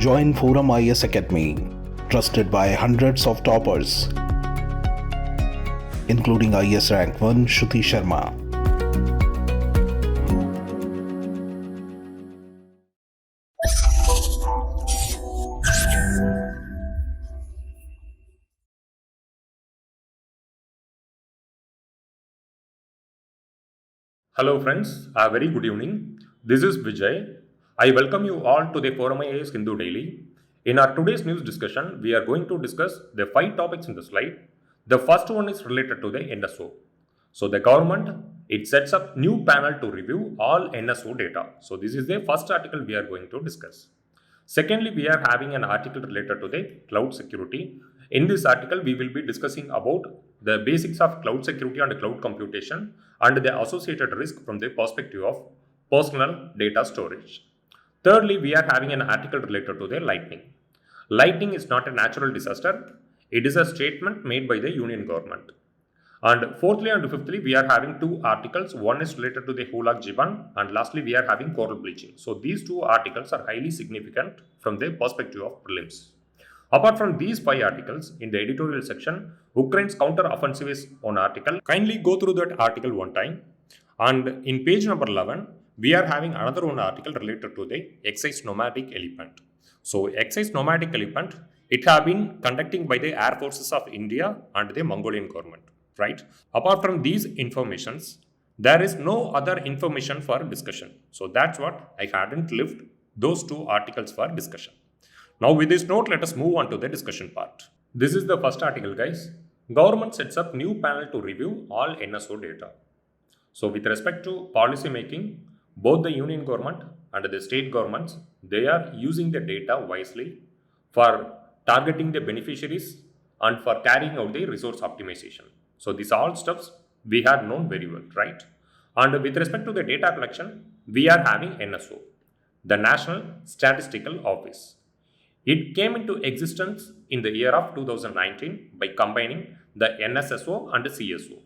Join ForumIAS Academy, trusted by hundreds of toppers, including IAS Rank 1 𝐂𝐡𝐚𝐧𝐧𝐞𝐥 Sharma. Hello friends, a very good evening. This is Vijay. I welcome you all to the ForumIAS Hindu Daily. In our today's news discussion, we are going to discuss the 5 topics in the slide. The first one is related to the NSO. So the government, it sets up new panel to review all NSO data. So this is the first article we are going to discuss. Secondly, we are having an article related to the cloud security. In this article, we will be discussing about the basics of cloud security and cloud computation and the associated risk from the perspective of personal data storage. Thirdly, we are having an article related to the lightning. Lightning is not a natural disaster. It is a statement made by the union government. And fourthly and fifthly, we are having 2 articles. One is related to the 𝐂𝐡𝐚𝐬𝐿𝐴 Jiban, and lastly, we are having coral bleaching. So these 2 articles are highly significant from the perspective of prelims. Apart from these 5 articles, in the editorial section, Ukraine's counter-offensive is one article. Kindly go through that article one time. And in page number 11, we are having another one article related to the exercise nomadic elephant. So exercise nomadic elephant, it have been conducting by the Air Forces of India and the Mongolian government. Right? Apart from these informations, there is no other information for discussion. So that's what I hadn't left those 2 articles for discussion. Now with this note, let us move on to the discussion part. This is the first article, guys. Government sets up new panel to review all NSO data. So with respect to policy making, both the union government and the state governments, they are using the data wisely for targeting the beneficiaries and for carrying out the resource optimization. So these all steps we have known very well, right? And with respect to the data collection, we are having NSO, the National Statistical Office. It came into existence in the year of 2019 by combining the NSSO and the CSO,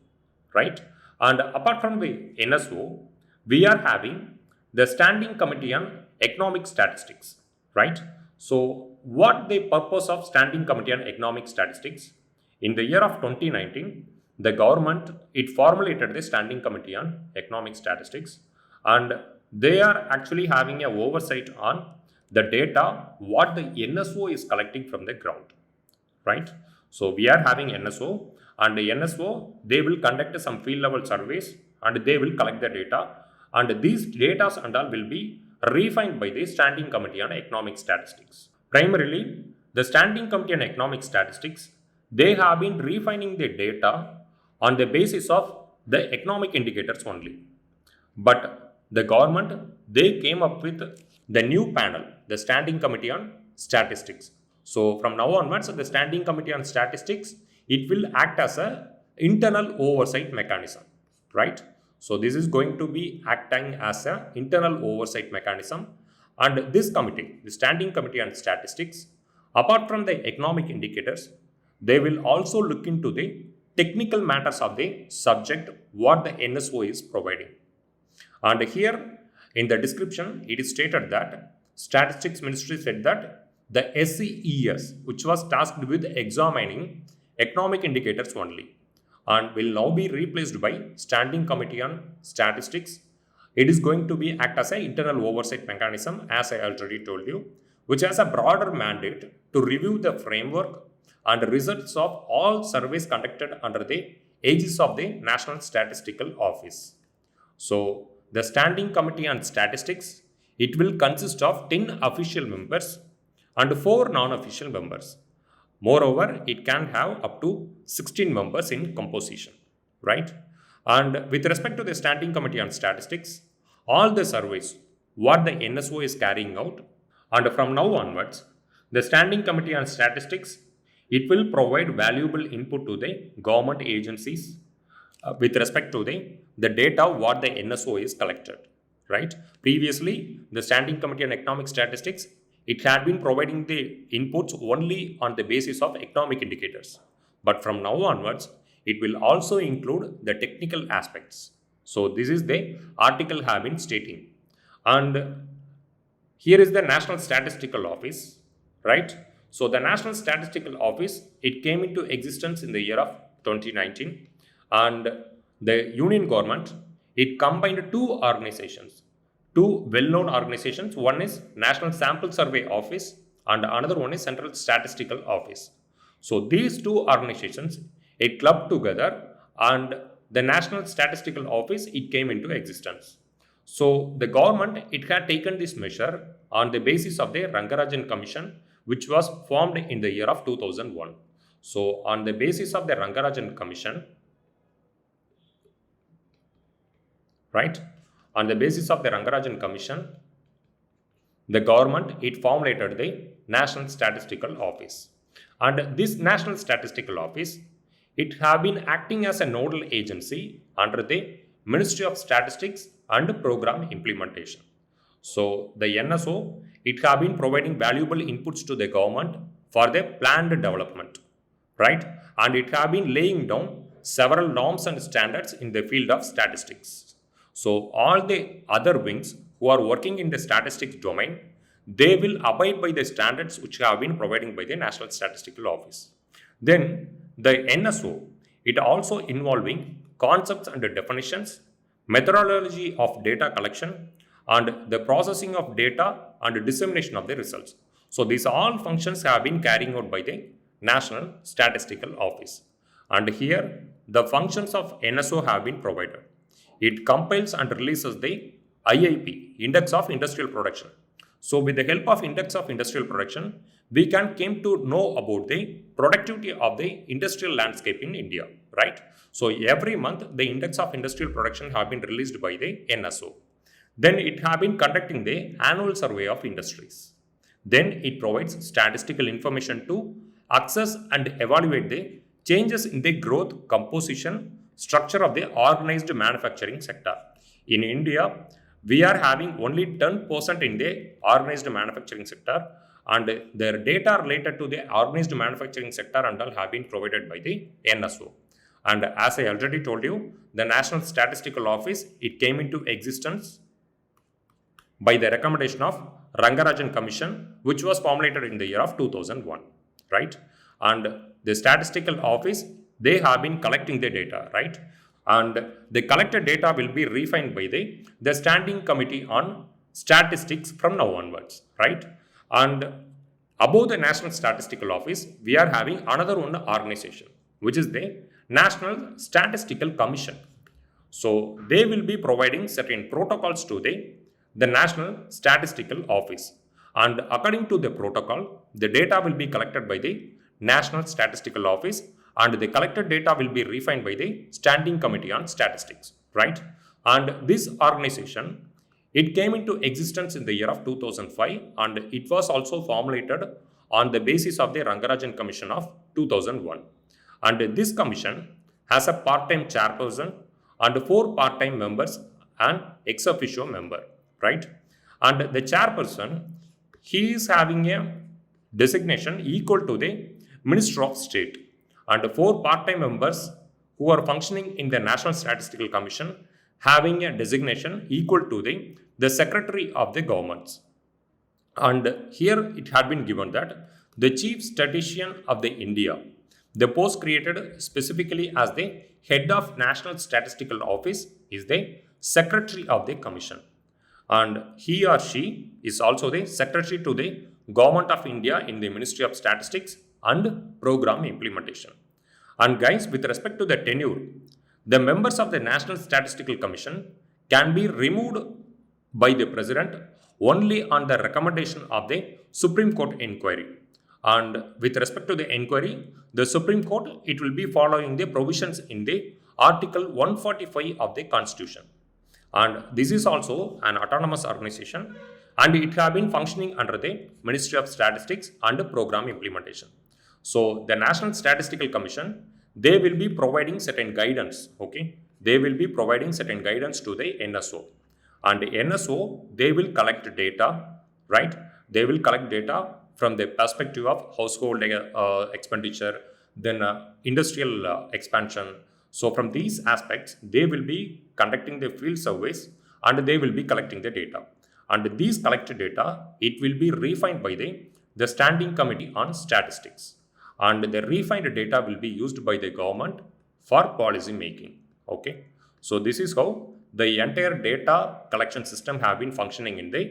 right? And apart from the NSO, we are having the Standing Committee on Economic Statistics, right? So what the purpose of Standing Committee on Economic Statistics? In the year of 2019, the government, it formulated the Standing Committee on Economic Statistics, and they are actually having an oversight on the data what the NSO is collecting from the ground, right? So we are having NSO, and the NSO, they will conduct some field level surveys and they will collect the data, and these data and all will be refined by the Standing Committee on Economic Statistics. Primarily, the Standing Committee on Economic Statistics, they have been refining the data on the basis of the economic indicators only. But the government, they came up with the new panel, the Standing Committee on Statistics. So from now onwards, the Standing Committee on Statistics, it will act as an internal oversight mechanism, right? So this is going to be acting as an internal oversight mechanism. And this committee, the Standing Committee on Statistics, apart from the economic indicators, they will also look into the technical matters of the subject what the NSO is providing. And here in the description, it is stated that Statistics Ministry said that the SCES, which was tasked with examining economic indicators only, and will now be replaced by Standing Committee on Statistics. It is going to be act as an internal oversight mechanism, as I already told you, which has a broader mandate to review the framework and results of all surveys conducted under the aegis of the National Statistical Office. So the Standing Committee on Statistics, it will consist of 10 official members and 4 non-official members. Moreover, it can have up to 16 members in composition, right? And with respect to the Standing Committee on Statistics, all the surveys, what the NSO is carrying out, and from now onwards, the Standing Committee on Statistics, it will provide valuable input to the government agencies with respect to the data what the NSO is collected, right? Previously, the Standing Committee on Economic Statistics, it had been providing the inputs only on the basis of economic indicators. But from now onwards, it will also include the technical aspects. So this is the article have been stating. And here is the National Statistical Office. right? So the National Statistical Office, it came into existence in the year of 2019, and the union government, it combined two organizations, two well-known organizations. One is National Sample Survey Office and another one is Central Statistical Office. So these two organizations, it clubbed together, and the National Statistical Office, it came into existence. So the government, it had taken this measure on the basis of the Rangarajan Commission, which was formed in the year of 2001. So on the basis of the Rangarajan Commission, right? On the basis of the Rangarajan Commission, the government, it formulated the National Statistical Office. And this National Statistical Office, it have been acting as a nodal agency under the Ministry of Statistics and Program Implementation. So the NSO, it have been providing valuable inputs to the government for the planned development, right? And it have been laying down several norms and standards in the field of statistics. So all the other wings who are working in the statistics domain, they will abide by the standards which have been provided by the National Statistical Office. Then the NSO, it also involving concepts and definitions, methodology of data collection, and the processing of data and dissemination of the results. So these all functions have been carrying out by the National Statistical Office. And here the functions of NSO have been provided. It compiles and releases the IIP, Index of Industrial Production. So with the help of Index of Industrial Production, we can came to know about the productivity of the industrial landscape in India, right? So every month the Index of Industrial Production have been released by the NSO. Then it have been conducting the annual survey of industries. Then it provides statistical information to access and evaluate the changes in the growth, composition, structure of the organized manufacturing sector. In India, we are having only 10% in the organized manufacturing sector, and their data related to the organized manufacturing sector and all have been provided by the NSO. And as I already told you, the National Statistical Office, it came into existence by the recommendation of Rangarajan Commission, which was formulated in the year of 2001, right? And the Statistical Office, they have been collecting the data, right? And the collected data will be refined by the Standing Committee on Statistics from now onwards, right? And above the National Statistical Office, we are having another one organization, which is the National Statistical Commission. So they will be providing certain protocols to the National Statistical Office. And according to the protocol, the data will be collected by the National Statistical Office, and the collected data will be refined by the Standing Committee on Statistics, right? And this organization, it came into existence in the year of 2005, and it was also formulated on the basis of the Rangarajan Commission of 2001. And this commission has a part-time chairperson and 4 part-time members and ex officio member, right? And the chairperson, he is having a designation equal to the Minister of State, and 4 part-time members who are functioning in the National Statistical Commission having a designation equal to the Secretary of the Governments. And here it had been given that the Chief Statistician of the India, the post created specifically as the Head of National Statistical Office, is the Secretary of the Commission. And he or she is also the Secretary to the Government of India in the Ministry of Statistics and Program Implementation. And guys, with respect to the tenure, the members of the National Statistical Commission can be removed by the President only on the recommendation of the Supreme Court inquiry. And with respect to the inquiry, the Supreme Court, it will be following the provisions in the Article 145 of the Constitution. And this is also an autonomous organization, and it have been functioning under the Ministry of Statistics and Program Implementation. So the National Statistical Commission, they will be providing certain guidance, okay? They will be providing certain guidance to the NSO. And the NSO, they will collect data, right? They will collect data from the perspective of household expenditure, then industrial expansion. So from these aspects, they will be conducting the field surveys and they will be collecting the data. And these collected data, it will be refined by the the Standing Committee on Statistics, and the refined data will be used by the government for policy making. Okay, so this is how the entire data collection system have been functioning in the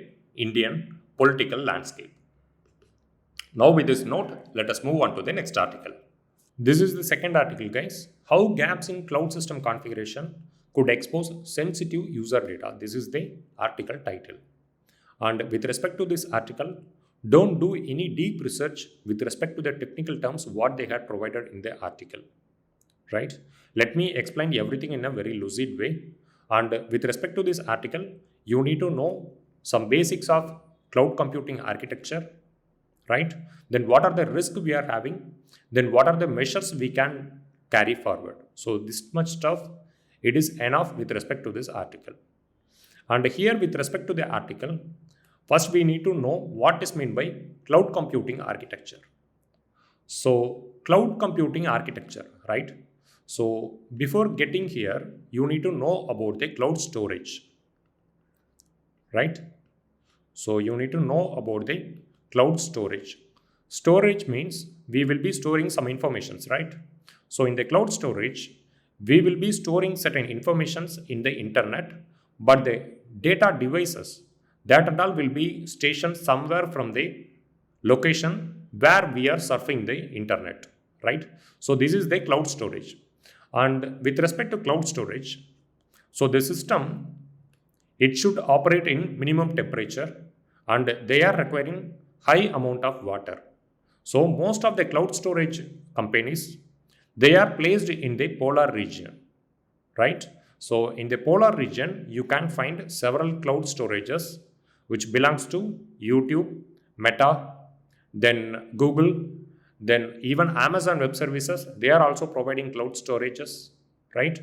Indian political landscape. Now with this note, let us move on to the next article. This is the second article, guys. How gaps in cloud system configuration could expose sensitive user data. This is the article title. And with respect to this article, don't do any deep research with respect to the technical terms what they had provided in the article. Right? Let me explain everything in a very lucid way. And with respect to this article, you need to know some basics of cloud computing architecture, right? Then what are the risks we are having? Then what are the measures we can carry forward? So this much stuff, it is enough with respect to this article. And here with respect to the article, first we need to know what is meant by cloud computing architecture. So cloud computing architecture, right? So before getting here, you need to know about the cloud storage, right? So you need to know about the cloud storage. Storage means we will be storing some informations, right? So in the cloud storage, we will be storing certain informations in the internet, but the data devices, that and all will be stationed somewhere from the location where we are surfing the internet, right? So this is the cloud storage. And with respect to cloud storage, so the system, it should operate in minimum temperature and they are requiring high amount of water. So most of the cloud storage companies, they are placed in the polar region, right? So in the polar region, you can find several cloud storages which belongs to YouTube, Meta, then Google, then even Amazon Web Services, they are also providing cloud storages, right?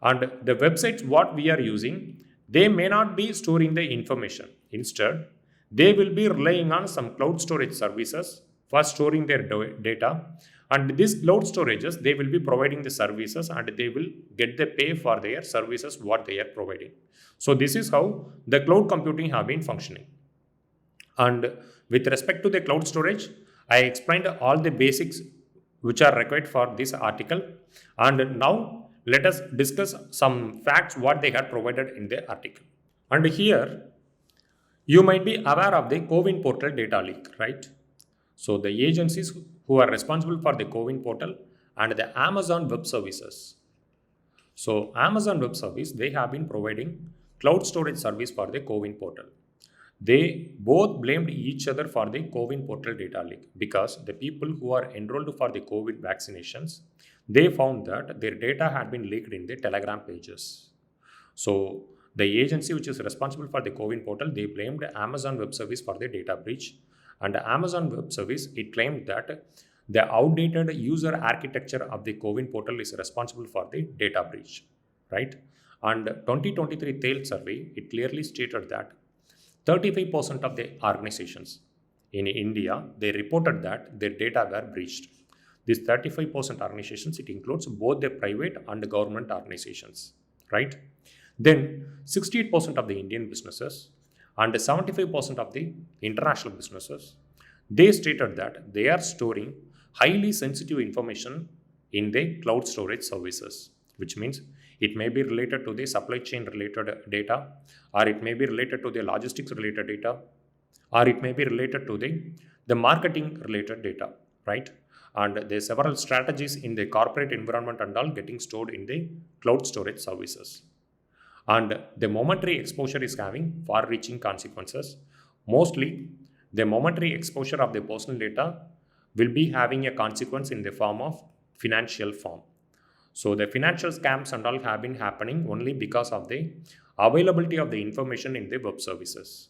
And the websites what we are using, they may not be storing the information. Instead, they will be relying on some cloud storage services for storing their data. And these cloud storages, they will be providing the services and they will get the pay for their services what they are providing. So this is how the cloud computing have been functioning. And with respect to the cloud storage, I explained all the basics which are required for this article. And now let us discuss some facts what they had provided in the article. And here you might be aware of the 𝐂𝐿 portal data leak, right? So the agencies who are responsible for the 𝐂𝐿 portal and the Amazon Web Services. So Amazon Web Service, they have been providing cloud storage service for the 𝐂𝐿 portal. They both blamed each other for the 𝐂𝐿 portal data leak because the people who are enrolled for the COVID vaccinations, they found that their data had been leaked in the Telegram pages. So the agency which is responsible for the 𝐂𝐿 portal, they blamed Amazon Web Service for the data breach. And Amazon Web Service, it claimed that the outdated user architecture of the 𝐂𝐿 portal is responsible for the data breach, right? And 2023 TAIL survey, it clearly stated that 35% of the organizations in India, they reported that their data were breached. These 35% organizations, it includes both the private and government organizations, right? Then 68% of the Indian businesses and 75% of the international businesses, they stated that they are storing highly sensitive information in the cloud storage services, which means it may be related to the supply chain related data, or it may be related to the logistics related data, or it may be related to the marketing related data, right? And there are several strategies in the corporate environment and all getting stored in the cloud storage services. And the momentary exposure is having far-reaching consequences. Mostly, the momentary exposure of the personal data will be having a consequence in the form of financial form. So the financial scams and all have been happening only because of the availability of the information in the web services.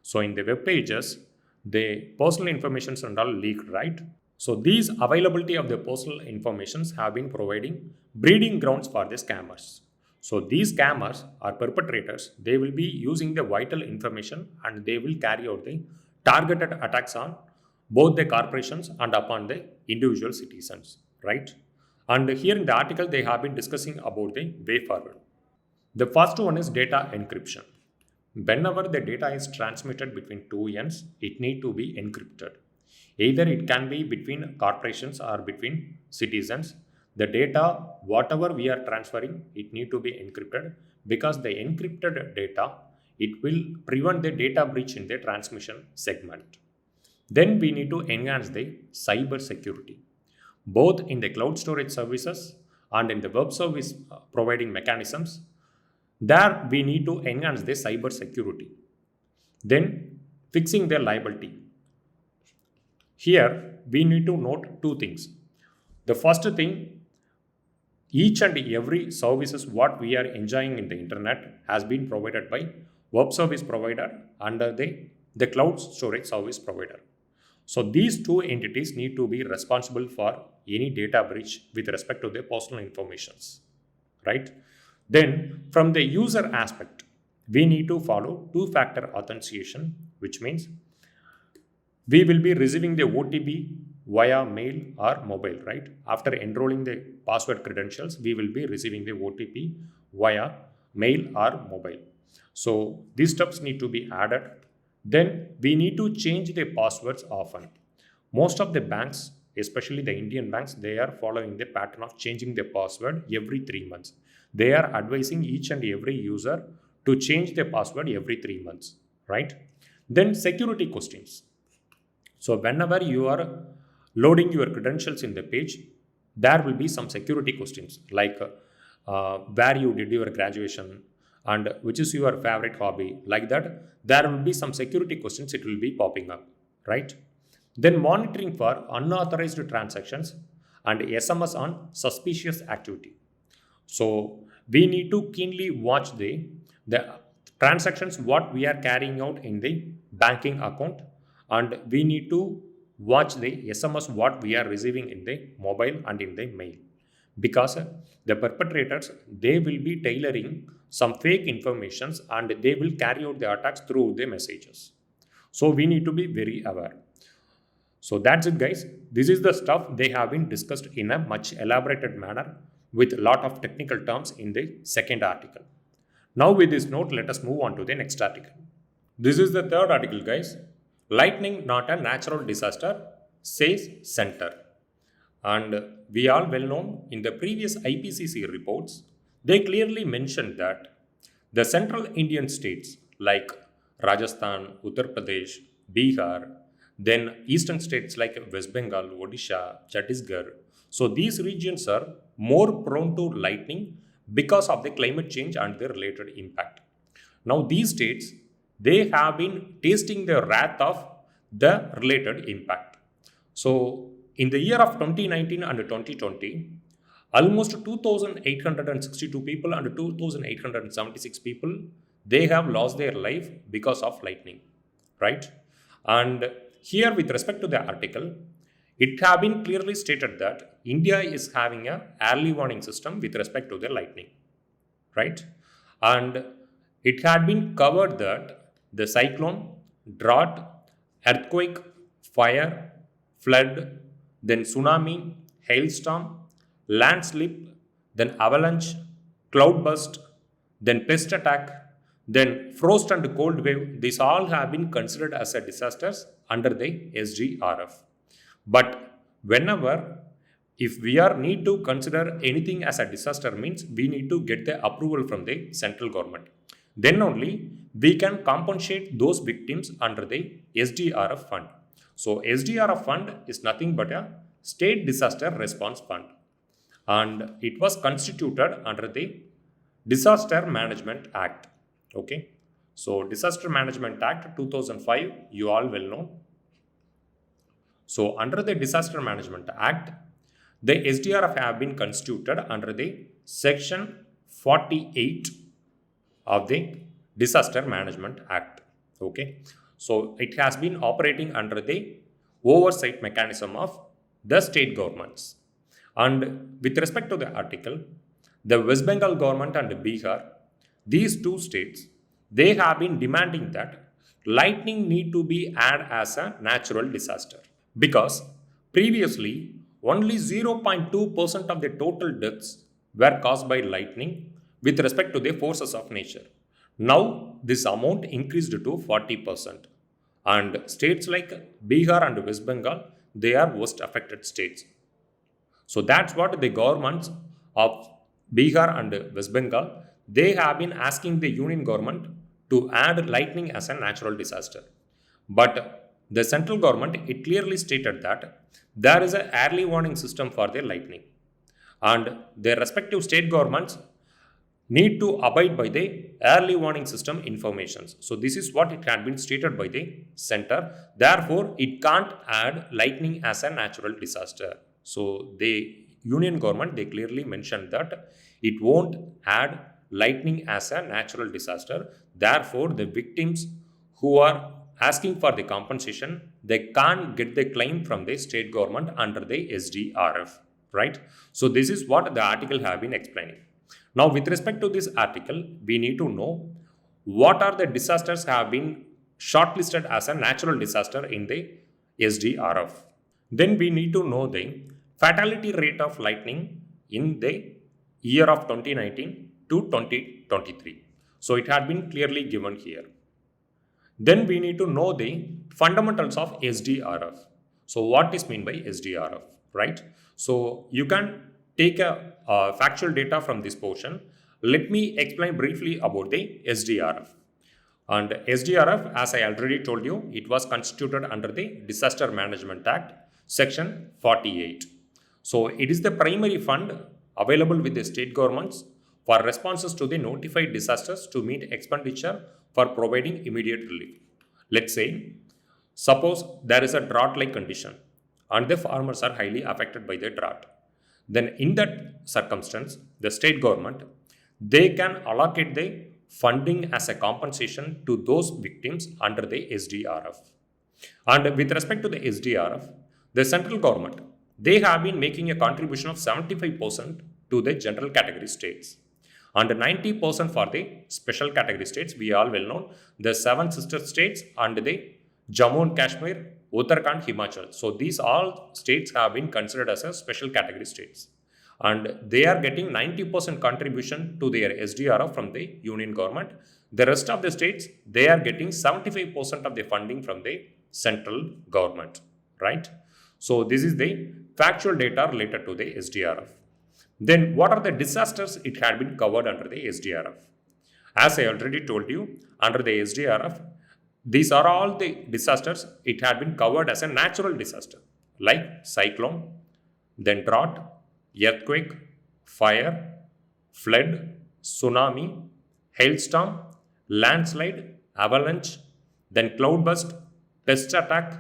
So in the web pages, the personal informations and all leaked, right? So these availability of the personal informations have been providing breeding grounds for the scammers. So these scammers or perpetrators, they will be using the vital information and they will carry out the targeted attacks on both the corporations and upon the individual citizens, right? And here in the article, they have been discussing about the way forward. The first one is data encryption. Whenever the data is transmitted between two ends, it need to be encrypted. Either it can be between corporations or between citizens. The data, whatever we are transferring, it need to be encrypted, because the encrypted data, it will prevent the data breach in the transmission segment. Then we need to enhance the cyber security, both in the cloud storage services and in the web service providing mechanisms. There we need to enhance the cyber security. Then fixing the liability. Here we need to note two things. The first thing, each and every services what we are enjoying in the internet has been provided by web service provider under the cloud storage service provider. So these two entities need to be responsible for any data breach with respect to their personal informations, right? Then from the user aspect, we need to follow two-factor authentication, which means we will be receiving the OTP via mail or mobile, right? After enrolling the password credentials, we will be receiving the OTP via mail or mobile. So these steps need to be added. Then we need to change the passwords often. Most of the banks, especially the Indian banks, they are following the pattern of changing the password every 3 months. They are advising each and every user to change their password every 3 months, right? Then security questions. So whenever you are loading your credentials in the page, there will be some security questions like where you did your graduation and which is your favorite hobby, like that. There will be some security questions, it will be popping up, right? Then monitoring for unauthorized transactions and SMS on suspicious activity. So we need to keenly watch the transactions what we are carrying out in the banking account, and we need to watch the SMS what we are receiving in the mobile and in the mail, because the perpetrators, they will be tailoring some fake informations and they will carry out the attacks through the messages. So we need to be very aware. So that's it, guys. This is the stuff they have been discussed in a much elaborated manner with a lot of technical terms in the second article. Now with this note, let us move on to the next article. This is the third article, guys. Lightning not a natural disaster, says Center. And we all well known in the previous IPCC reports, they clearly mentioned that the central Indian states like Rajasthan, Uttar Pradesh, Bihar, then eastern states like West Bengal, Odisha, Chhattisgarh. So these regions are more prone to lightning because of the climate change and the related impact. Now these states, they have been tasting the wrath of the related impact. So in the year of 2019 and 2020, almost 2,862 people and 2,876 people, they have lost their life because of lightning, right? And here with respect to the article, it have been clearly stated that India is having a early warning system with respect to the lightning, right? And it had been covered that the cyclone, drought, earthquake, fire, flood, then tsunami, hailstorm, landslip, then avalanche, cloudburst, then pest attack, then frost and cold wave. These all have been considered as a disasters under the SDRF. But whenever, if we are need to consider anything as a disaster, means we need to get the approval from the central government. Then only we can compensate those victims under the SDRF fund. So SDRF fund is nothing but a state disaster response fund, and it was constituted under the Disaster Management Act. Okay, so Disaster Management Act 2005, you all will know. So under the Disaster Management Act, the SDRF have been constituted under the section 48 of the Disaster Management Act. Okay, so it has been operating under the oversight mechanism of the state governments. And with respect to the article, the West Bengal government and Bihar, these two states, they have been demanding that lightning need to be added as a natural disaster, because previously only 0.2% of the total deaths were caused by lightning with respect to the forces of nature. Now this amount increased to 40%. And states like Bihar and West Bengal, they are worst affected states. So that's what the governments of Bihar and West Bengal, they have been asking the union government to add lightning as a natural disaster. But the central government, it clearly stated that there is an early warning system for the lightning. And their respective state governments need to abide by the early warning system informations. So this is what it had been stated by the center. Therefore, it can't add lightning as a natural disaster. So the union government, they clearly mentioned that it won't add lightning as a natural disaster. Therefore, the victims who are asking for the compensation, they can't get the claim from the state government under the SDRF, right? So this is what the article have been explaining. Now, with respect to this article, we need to know what are the disasters have been shortlisted as a natural disaster in the SDRF. Then we need to know the fatality rate of lightning in the year of 2019 to 2023. So it had been clearly given here. Then we need to know the fundamentals of SDRF. So what is meant by SDRF, right? So you can take a factual data from this portion. Let me explain briefly about the SDRF. And SDRF, as I already told you, it was constituted under the Disaster Management Act, Section 48. So it is the primary fund available with the state governments for responses to the notified disasters to meet expenditure for providing immediate relief. Let's say, suppose there is a drought-like condition and the farmers are highly affected by the drought. Then in that circumstance, the state government, they can allocate the funding as a compensation to those victims under the SDRF. And with respect to the SDRF, the central government, they have been making a contribution of 75% to the general category states and 90% for the special category states. We all well know the 7 sister states and the Jammu and Kashmir, Uttarakhand, Himachal. So these all states have been considered as a special category states. And they are getting 90% contribution to their SDRF from the union government. The rest of the states, they are getting 75% of the funding from the central government, right? So this is the factual data related to the SDRF. Then what are the disasters it had been covered under the SDRF? As I already told you, under the SDRF, these are all the disasters it had been covered as a natural disaster like cyclone, then drought, earthquake, fire, flood, tsunami, hailstorm, landslide, avalanche, then cloudburst, pest attack,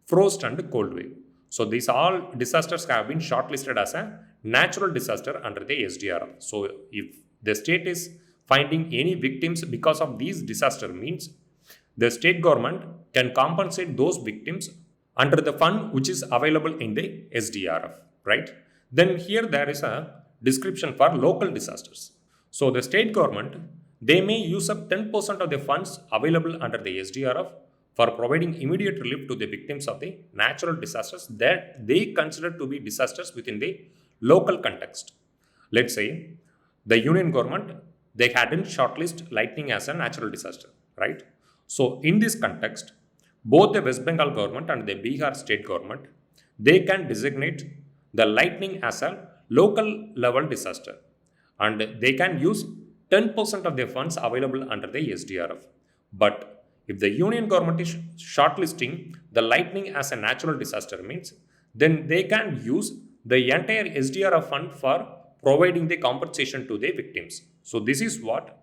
frost and cold wave. So these all disasters have been shortlisted as a natural disaster under the SDRF. So if the state is finding any victims because of these disaster means the state government can compensate those victims under the fund which is available in the SDRF, right? Then here there is a description for local disasters. So the state government, they may use up 10% of the funds available under the SDRF for providing immediate relief to the victims of the natural disasters that they consider to be disasters within the local context. Let's say the union government, they hadn't shortlisted lightning as a natural disaster, right? So in this context, both the West Bengal government and the Bihar state government, they can designate the lightning as a local level disaster and they can use 10% of their funds available under the SDRF. But if the union government is shortlisting the lightning as a natural disaster means, then they can use the entire SDRF fund for providing the compensation to the victims. So this is what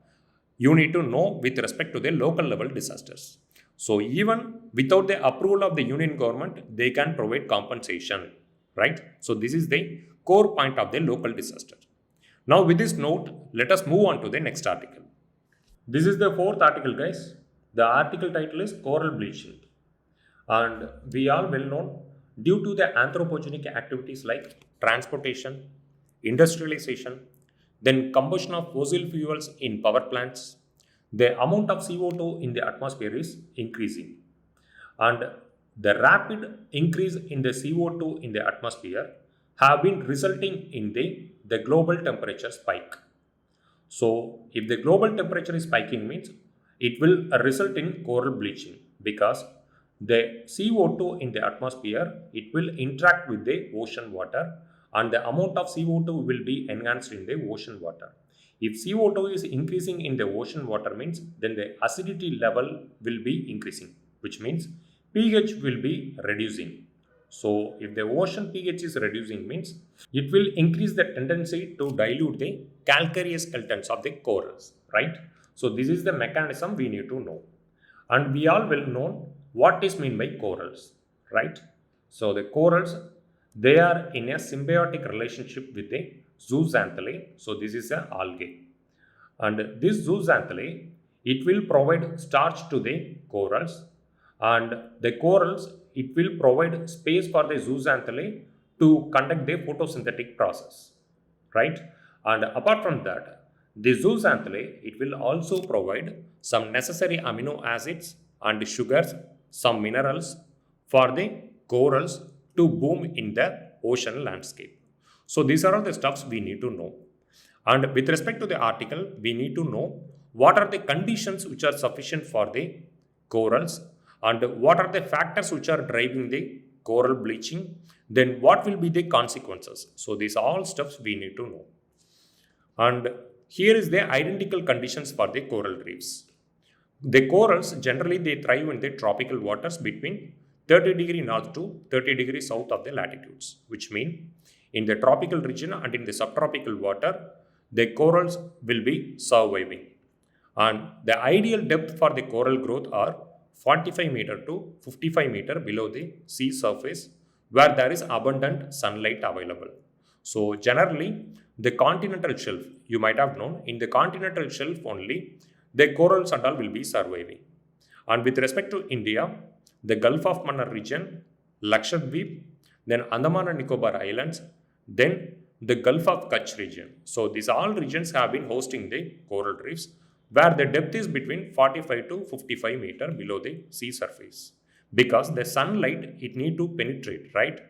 you need to know with respect to the local level disasters. So even without the approval of the union government, they can provide compensation, right? So this is the core point of the local disaster. Now with this note, let us move on to the next article. This is the 4th article, guys. The article title is Coral Bleaching. And we all well know, due to the anthropogenic activities like transportation, industrialization, then combustion of fossil fuels in power plants, the amount of CO2 in the atmosphere is increasing. And the rapid increase in the CO2 in the atmosphere have been resulting in the global temperature spike. So if the global temperature is spiking means it will result in coral bleaching because the CO2 in the atmosphere, it will interact with the ocean water, and the amount of CO2 will be enhanced in the ocean water. If CO2 is increasing in the ocean water means, then the acidity level will be increasing, which means pH will be reducing. So if the ocean pH is reducing means, it will increase the tendency to dilute the calcareous skeletons of the corals, right? So this is the mechanism we need to know. And we all will know what is meant by corals, right? So the corals, they are in a symbiotic relationship with the zooxanthellae. So this is a algae, and this zooxanthellae, it will provide starch to the corals, and the corals, it will provide space for the zooxanthellae to conduct the photosynthetic process, right? And apart from that, the zooxanthellae, it will also provide some necessary amino acids and sugars, some minerals for the corals to bloom in the ocean landscape. So these are all the stuffs we need to know. And with respect to the article, we need to know what are the conditions which are sufficient for the corals, and what are the factors which are driving the coral bleaching, then what will be the consequences. So these are all stuffs we need to know. And here is the identical conditions for the coral reefs. The corals, generally they thrive in the tropical waters between 30 degree north to 30 degree south of the latitudes, which mean in the tropical region and in the subtropical water, the corals will be surviving. And the ideal depth for the coral growth are 45 meter to 55 meter below the sea surface, where there is abundant sunlight available. So generally, the continental shelf, you might have known, in the continental shelf only, the corals and all will be surviving. And with respect to India, the Gulf of Mannar region, Lakshadweep, then Andaman and Nicobar Islands, then the Gulf of Kutch region. So these all regions have been hosting the coral reefs, where the depth is between 45 to 55 meter below the sea surface, because the sunlight, it need to penetrate, right?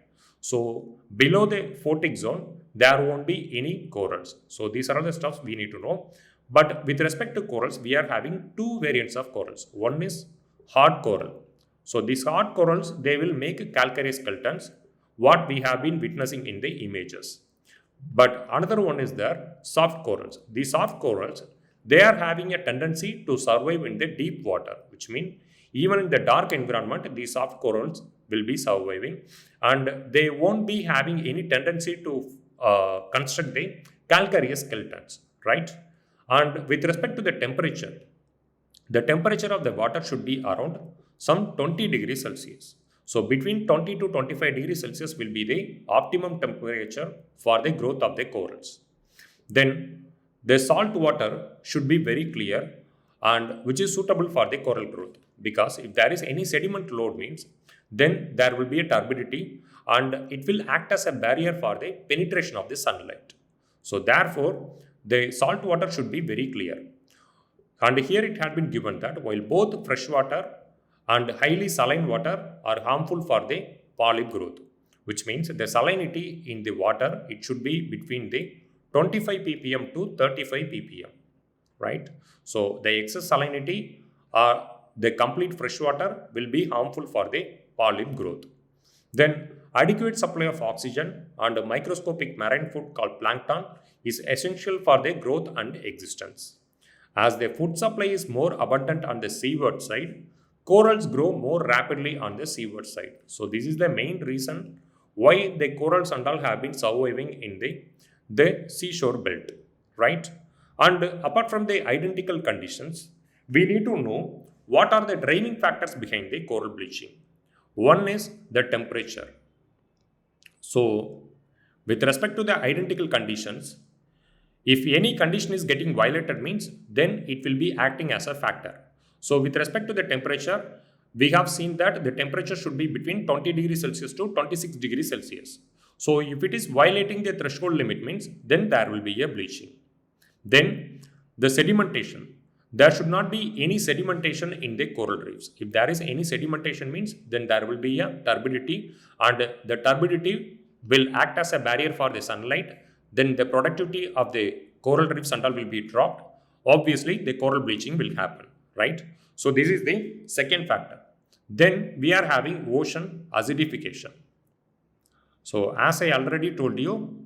So below the photic zone, there won't be any corals. So these are all the stuff we need to know. But with respect to corals, we are having two variants of corals. One is hard coral. So these hard corals, they will make calcareous skeletons, what we have been witnessing in the images. But another one is the soft corals. These soft corals, they are having a tendency to survive in the deep water, which means even in the dark environment, these soft corals will be surviving, and they won't be having any tendency to construct the calcareous skeletons, right? And with respect to the temperature of the water should be around some 20 degrees Celsius. So between 20 to 25 degrees Celsius will be the optimum temperature for the growth of the corals. Then the salt water should be very clear, and which is suitable for the coral growth, because if there is any sediment load means, then there will be a turbidity, and it will act as a barrier for the penetration of the sunlight. So therefore, the salt water should be very clear. And here it had been given that while both freshwater and highly saline water are harmful for the polyp growth, which means the salinity in the water, it should be between the 25 ppm to 35 ppm, right? So the excess salinity or the complete freshwater will be harmful for the polyp growth. Then adequate supply of oxygen and a microscopic marine food called plankton is essential for their growth and existence. As the food supply is more abundant on the seaward side, corals grow more rapidly on the seaward side. So this is the main reason why the corals and all have been surviving in the seashore belt, right? And apart from the identical conditions, we need to know what are the driving factors behind the coral bleaching. One is the temperature. So with respect to the identical conditions, if any condition is getting violated means, then it will be acting as a factor. So with respect to the temperature, we have seen that the temperature should be between 20 degrees Celsius to 26 degrees Celsius. So if it is violating the threshold limit means, then there will be a bleaching. Then the sedimentation. There should not be any sedimentation in the coral reefs. If there is any sedimentation means, then there will be a turbidity, and the turbidity will act as a barrier for the sunlight. Then the productivity of the coral reefs and all will be dropped. Obviously, the coral bleaching will happen, right? So this is the second factor. Then we are having ocean acidification. So as I already told you,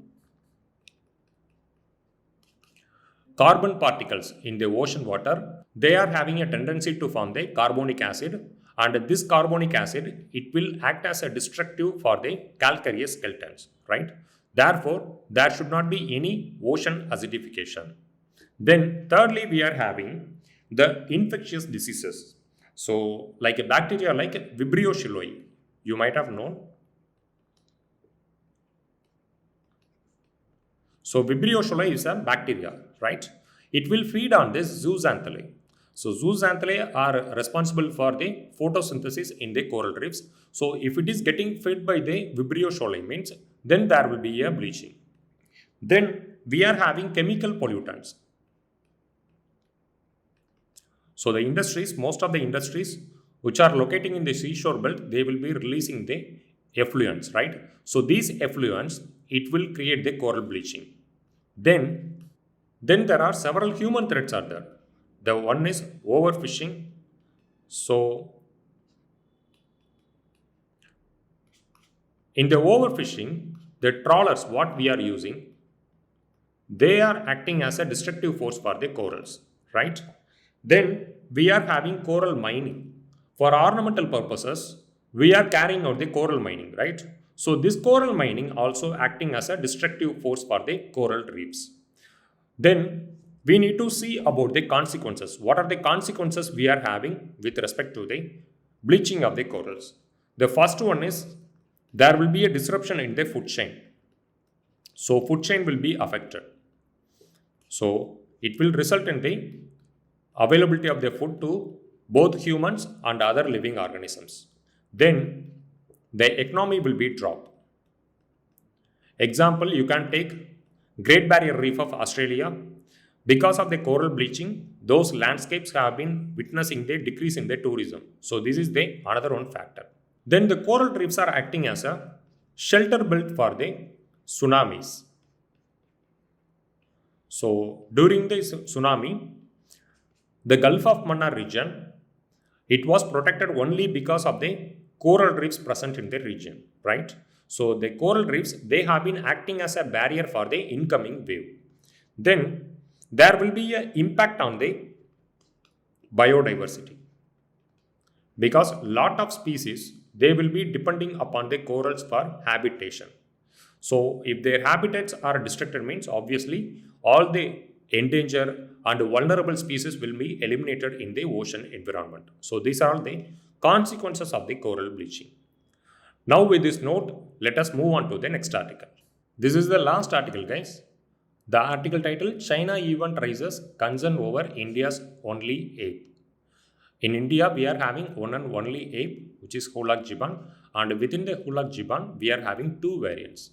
carbon particles in the ocean water, they are having a tendency to form the carbonic acid, and this carbonic acid, it will act as a destructive for the calcareous skeletons, right? Therefore, there should not be any ocean acidification. Then thirdly, we are having the infectious diseases. So like a bacteria like Vibrio cheloi, you might have known. So Vibrio cheloi is a bacteria, right? It will feed on this zooxanthellae. So zooxanthellae are responsible for the photosynthesis in the coral reefs. So if it is getting fed by the Vibrio cheloi means, then there will be a bleaching. Then we are having chemical pollutants. So the industries, most of the industries which are locating in the seashore belt, they will be releasing the effluents, right? So these effluents, it will create the coral bleaching. Then there are several human threats are there. The one is overfishing. So in the overfishing, the trawlers what we are using, they are acting as a destructive force for the corals, right? Then we are having coral mining. For ornamental purposes, we are carrying out the coral mining, right? So this coral mining also acting as a destructive force for the coral reefs. Then we need to see about the consequences. What are the consequences we are having with respect to the bleaching of the corals? The first one is there will be a disruption in the food chain. So food chain will be affected. So it will result in the availability of the food to both humans and other living organisms. Then the economy will be dropped. Example, you can take Great Barrier Reef of Australia. Because of the coral bleaching, those landscapes have been witnessing the decrease in the tourism. So this is the another one factor. Then the coral reefs are acting as a shelter belt for the tsunamis. So during the tsunami, the Gulf of Mannar region, it was protected only because of the coral reefs present in the region, right? So the coral reefs, they have been acting as a barrier for the incoming wave. Then there will be an impact on the biodiversity because lot of species, they will be depending upon the corals for habitation. So if their habitats are destructed means obviously all the endangered and vulnerable species will be eliminated in the ocean environment. So these are all the consequences of the coral bleaching. Now with this note, let us move on to the next article. This is the last article, guys. The article title, China even raises concern over India's only ape. In India, we are having one and only ape, which is 𝐂𝐴𝐸𝐺, and within the 𝐂𝐴𝐸𝐺, we are having two variants.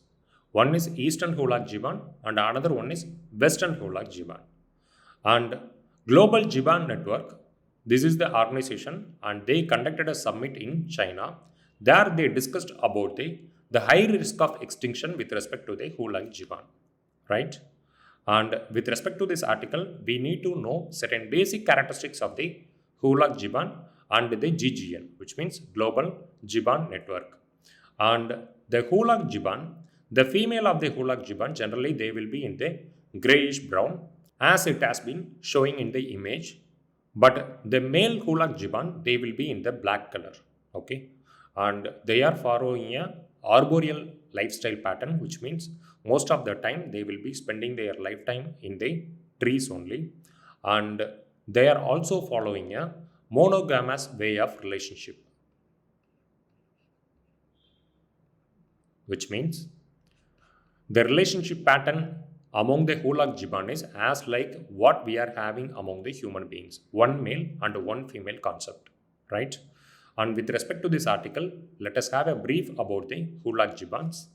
One is Eastern 𝐂𝐴𝐸𝐺 and another one is Western 𝐂𝐴𝐸𝐺. And Global Jiban Network, this is the organization, and they conducted a summit in China. There they discussed about the high risk of extinction with respect to the 𝐂𝐴𝐸𝐺, right? And with respect to this article, we need to know certain basic characteristics of the 𝐂𝐴𝐸𝐺 and the GGN, which means Global Jiban Network. And the 𝐂𝐴𝐸𝐺, the female of the 𝐂𝐴𝐸𝐺, generally they will be in the grayish brown as it has been showing in the image. But the male 𝐂𝐴𝐸𝐺, they will be in the black color, okay? And they are following a arboreal lifestyle pattern, which means most of the time they will be spending their lifetime in the trees only. And they are also following a monogamous way of relationship, which means the relationship pattern among the 𝐂𝐴𝐸𝐺 is as like what we are having among the human beings, one male and one female concept, right? And with respect to this article, let us have a brief about the 𝐂𝐴𝐸𝐺s.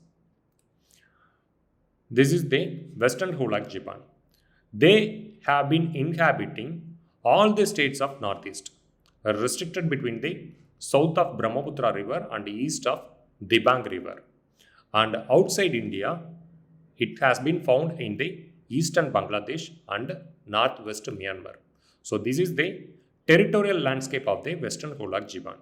This is the Western 𝐂𝐴𝐸𝐺. They have been inhabiting all the states of Northeast, restricted between the south of Brahmaputra river and east of Dibang river. And outside India, it has been found in the eastern Bangladesh and northwest Myanmar. So this is the territorial landscape of the Western 𝐂𝐴𝐸𝐺.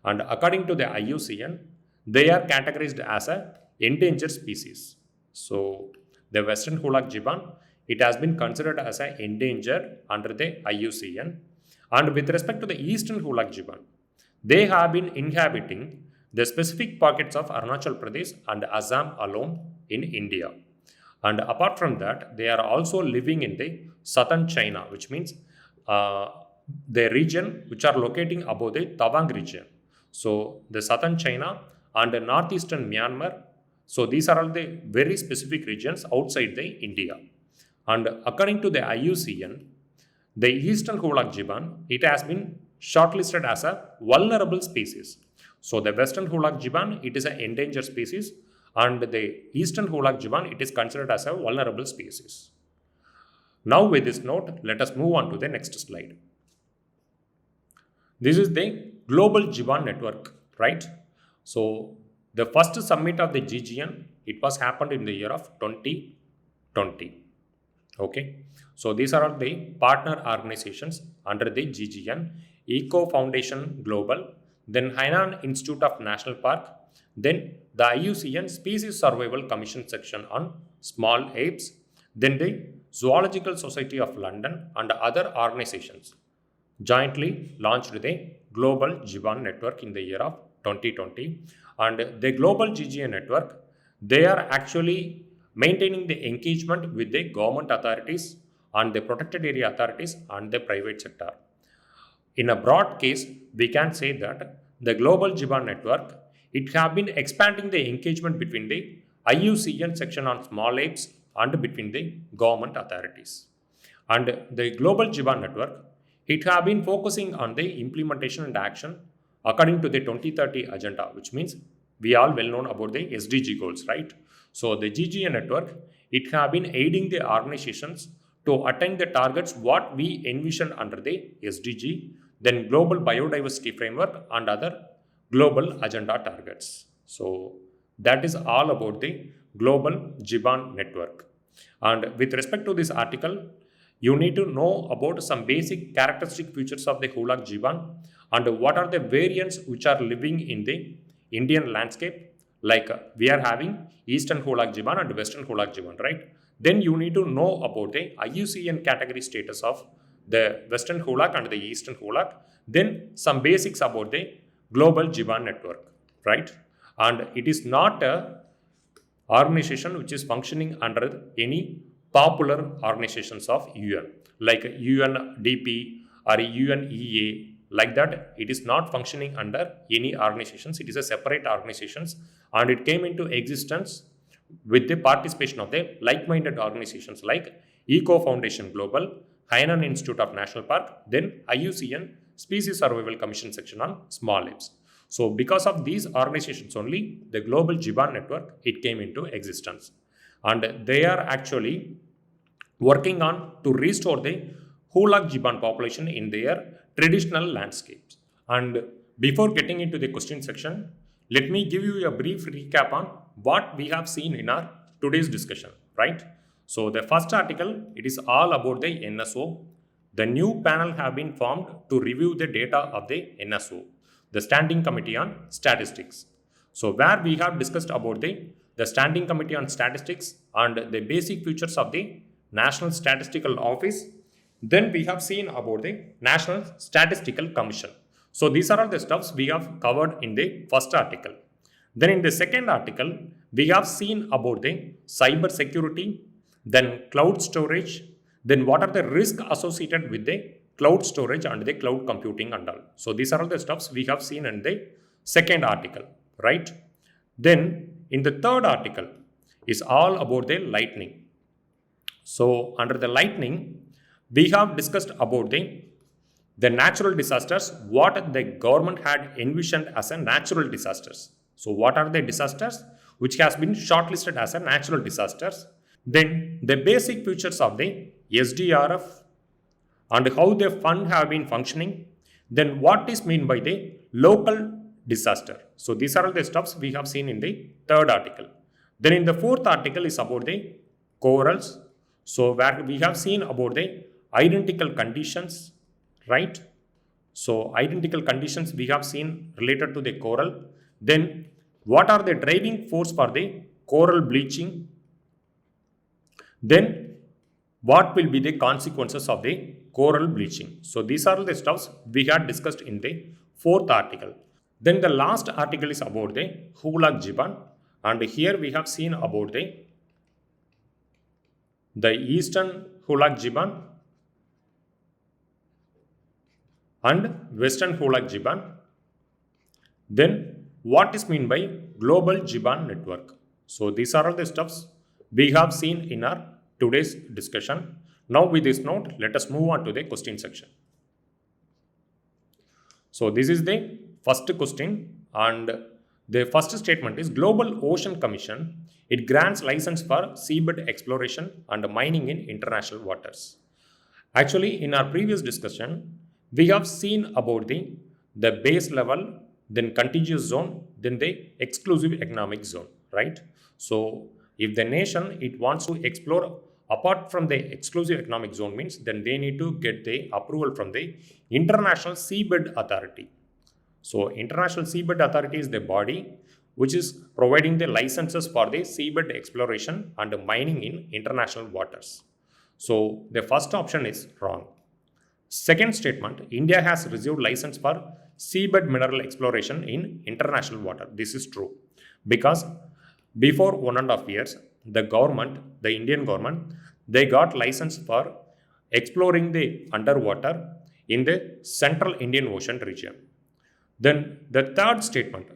And according to the IUCN, they are categorized as a endangered species. So the Western Hoolak Jiban, it has been considered as an endangered under the IUCN. And with respect to the Eastern Hoolak Jiban, they have been inhabiting the specific pockets of Arunachal Pradesh and Assam alone in India. And apart from that, they are also living in the southern China, which means the region which are locating above the Tawang region. So the southern China and the northeastern Myanmar. So these are all the very specific regions outside the India. And according to the IUCN, the Eastern Hoolak Jiban, it has been shortlisted as a vulnerable species. So the Western Hoolak Jiban, it is an endangered species, and the Eastern Hoolak Jiban, it is considered as a vulnerable species. Now with this note, let us move on to the next slide. This is the Global Jiban Network, right? So the first summit of the GGN, it was happened in the year of 2020. Okay. So these are all the partner organizations under the GGN: Eco Foundation Global, then Hainan Institute of National Park, then the IUCN Species Survival Commission section on small apes, then the Zoological Society of London and other organizations jointly launched the Global Jiban Network in the year of 2020. And the Global GGN Network, they are actually maintaining the engagement with the government authorities and the protected area authorities and the private sector. In a broad case, we can say that the Global Jiban Network, it have been expanding the engagement between the IUCN section on small apes and between the government authorities. And the Global Jiban Network, it have been focusing on the implementation and action according to the 2030 agenda, which means we all well known about the SDG goals, right? So the GGN network, it have been aiding the organizations to attain the targets what we envision under the SDG, then Global Biodiversity Framework and other global agenda targets. So that is all about the Global Jiban Network. And with respect to this article, you need to know about some basic characteristic features of the Hoolak Jiban and what are the variants which are living in the Indian landscape. Like we are having Eastern Hoolak Jiban and Western Hoolak Jiban, right? Then you need to know about the IUCN category status of the Western Hoolak and the Eastern Hoolak. Then some basics about the Global Jiban Network, right? And it is not a organization which is functioning under any popular organizations of UN, like UNDP or UNEA, like that. It is not functioning under any organizations. It is a separate organizations, and it came into existence with the participation of the like-minded organizations like Eco Foundation Global, Hainan Institute of National Park, then IUCN Species Survival Commission section on small apes. So because of these organizations only, the Global Jiban Network, it came into existence. And they are actually working on to restore the Hoolak Jiban population in their traditional landscapes. And before getting into the question section, let me give you a brief recap on what we have seen in our today's discussion, right? So the first article, it is all about the NSO. The new panel have been formed to review the data of the NSO, the Standing Committee on Statistics. So where we have discussed about the Standing Committee on Statistics and the basic features of the National Statistical Office. Then we have seen about the National Statistical Commission. So these are all the stuffs we have covered in the first article. Then in the second article, we have seen about the cyber security, then cloud storage, then what are the risks associated with the cloud storage and the cloud computing and all. So these are all the stuffs we have seen in the second article, right? Then in the third article is all about the lightning. So under the lightning, we have discussed about the natural disasters, what the government had envisioned as a natural disasters. So what are the disasters which has been shortlisted as a natural disasters? Then the basic features of the SDRF and how the fund have been functioning. Then what is meant by the local disaster. So these are all the stuffs we have seen in the third article. Then in the fourth article is about the corals. So where we have seen about the identical conditions, right? So identical conditions we have seen related to the coral. Then what are the driving force for the coral bleaching? Then what will be the consequences of the coral bleaching? So these are the stuffs we had discussed in the fourth article. Then the last article is about the 𝐂𝐡𝐚𝐧𝐧𝐞𝐥, and here we have seen about the eastern 𝐂𝐡𝐚𝐧𝐽𝐿 and western 𝐂𝐡𝐚𝐽𝐿. Then what is meant by global Jiban network? So these are all the stuffs we have seen in our today's discussion. Now with this note, let us move on to the question section. So this is the first question, and the first statement is Global Ocean Commission. It grants license for seabed exploration and mining in international waters. Actually, in our previous discussion, we have seen about the base level, then contiguous zone, then the exclusive economic zone, right? So if the nation, it wants to explore apart from the exclusive economic zone means, then they need to get the approval from the International Seabed Authority. So International Seabed Authority is the body which is providing the licenses for the seabed exploration and mining in international waters. So the first option is wrong. Second statement, India has received license for seabed mineral exploration in international water. This is true because before 1.5 years, the Indian government, they got license for exploring the underwater in the central Indian Ocean region. Then the third statement,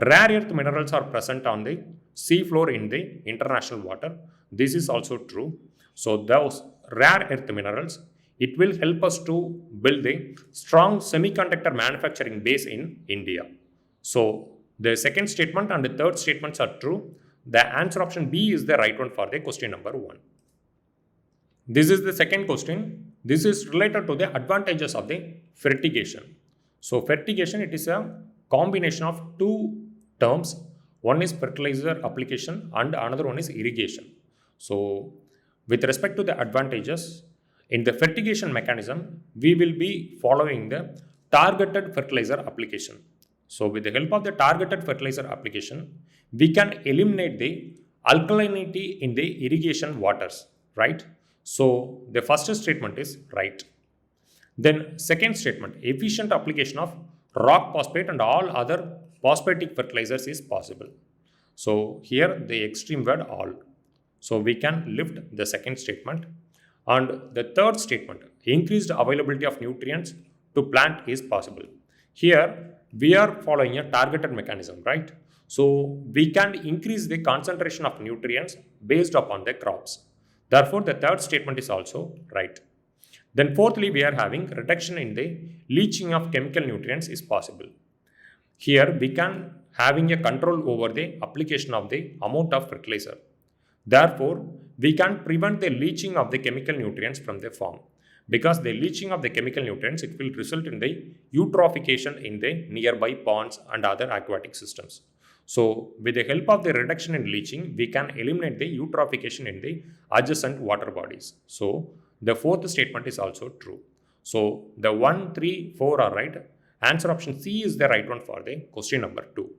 rare earth minerals are present on the sea floor in the international water. This is also true. So those rare earth minerals, it will help us to build a strong semiconductor manufacturing base in India. So the second statement and the third statements are true. The answer option B is the right one for the question number 1. This is the second question. This is related to the advantages of the fertigation. So fertigation, it is a combination of two terms. One is fertilizer application and another one is irrigation. So with respect to the advantages, in the fertigation mechanism, we will be following the targeted fertilizer application. So with the help of the targeted fertilizer application, we can eliminate the alkalinity in the irrigation waters, right? So the first statement is right. Then second statement, efficient application of rock phosphate and all other phosphatic fertilizers is possible. So here the extreme word all. So we can lift the second statement. And the third statement, increased availability of nutrients to plant is possible. Here we are following a targeted mechanism, right? So we can increase the concentration of nutrients based upon the crops. Therefore, the third statement is also right. Then fourthly, we are having reduction in the leaching of chemical nutrients is possible. Here we can having a control over the application of the amount of fertilizer. Therefore, we can prevent the leaching of the chemical nutrients from the farm, because the leaching of the chemical nutrients, it will result in the eutrophication in the nearby ponds and other aquatic systems. So with the help of the reduction in leaching, we can eliminate the eutrophication in the adjacent water bodies. So the fourth statement is also true. So the 1, 3, 4 are right. Answer option C is the right one for the question number 2.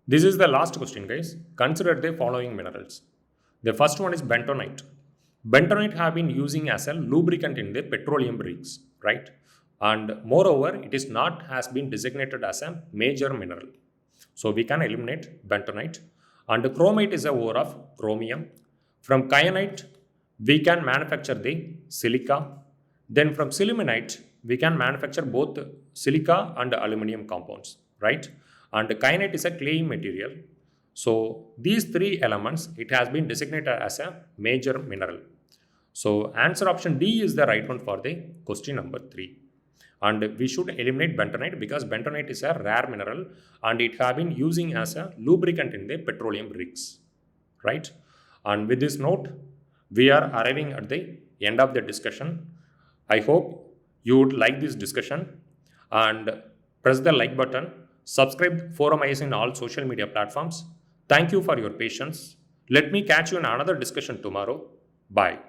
This is the last question, guys. Consider the following minerals. The first one is bentonite. Bentonite have been using as a lubricant in the petroleum rigs, right? And moreover, it is not has been designated as a major mineral. So we can eliminate bentonite. And chromite is a ore of chromium. From kyanite, we can manufacture the silica. Then from sillimanite, we can manufacture both silica and aluminum compounds, right? And kyanite is a clay material. So these three elements, it has been designated as a major mineral. So answer option D is the right one for the question number 3. And we should eliminate bentonite because bentonite is a rare mineral and it have been using as a lubricant in the petroleum rigs, right? And with this note, we are arriving at the end of the discussion. I hope you would like this discussion and press the like button. Subscribe ForumIAS in all social media platforms. Thank you for your patience. Let me catch you in another discussion tomorrow. Bye.